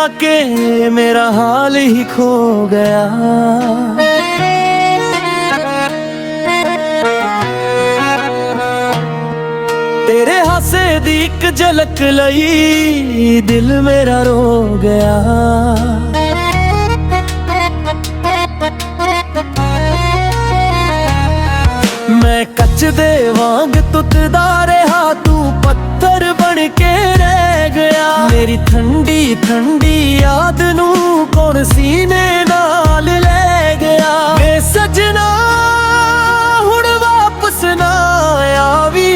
आके मेरा हाल ही खो गया। तेरे हासे दी एक झलक लई दिल मेरा रो गया। मैं कच दे वांग तुतदा रहा, तू पत्थर बन के रह गया। मेरी ठंडी ठंडी याद नू कौन सीने नाल ले गया। वे सजना हुण वापस ना आवी,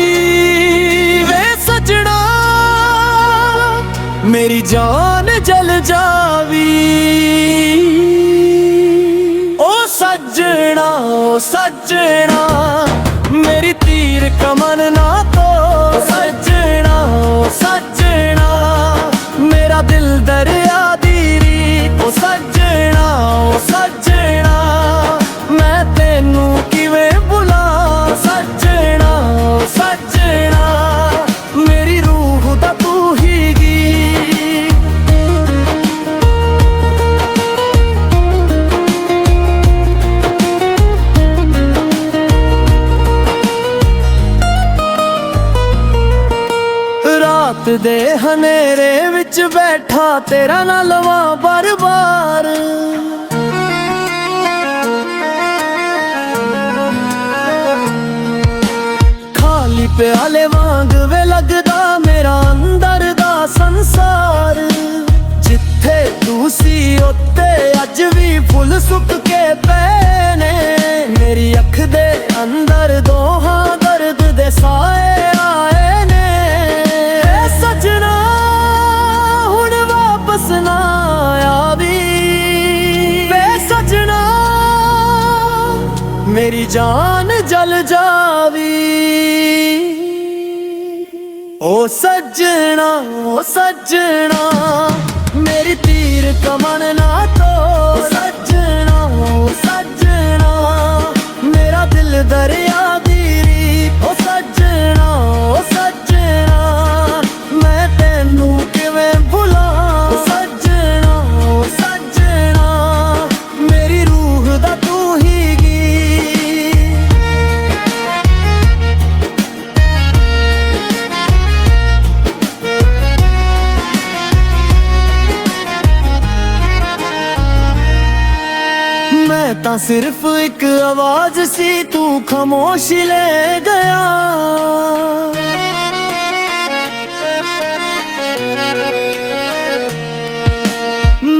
वे सजना मेरी जान जल जावी। ओ सजना, ओ सजना मेरी तीर कमन ना तो। सजना, ओ सजना मेरा दिल दरिया दी रीत। ओ सजना, ओ सजना मैं तेनू किवें भुला। सजना, ओ सजना मेरी रूह दा तू ही गीत। रात दे हनेरे विच बैठा तेरा ना लवां बार बार। खाली प्याले वांग वे लगदा मेरा अंदर दा संसार। जिथे तू सी उत्ते अज भी फुल सुक के पैने। मेरी अख दे अंदर दोहां दर्द दे साए आए ने। सजना हुण वापस ना आवी, वे सजना मेरी जान जल जावी। ओ सजना, ओ सजना मेरी तीर कमन ना तो। सजना, ओ सजना मेरा दिल दरिया दी रीत। ओ सजना, ओ सजना मैं तेनू किवें भुला। सजना, ओ सजना मेरी रूह दा तू ही गीत। मैं तां सिर्फ एक आवाज सी, तू खामोशी ले गया।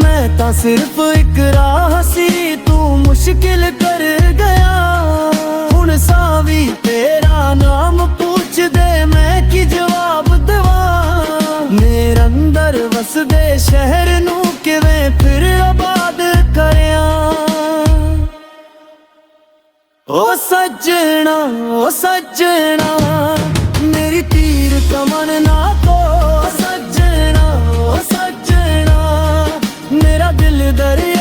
मैं तां सिर्फ एक राह सी, तू मुश्किल कर गया। हुण सावी तेरा नाम पूछ दे मैं की जवाब देवा। मेरे अंदर वसदे शहर नू किवें फिर आबाद करया। ओ सजना, ओ सजना मेरी तीर कमन ना तो। सजना, ओ सजना मेरा दिल दरिया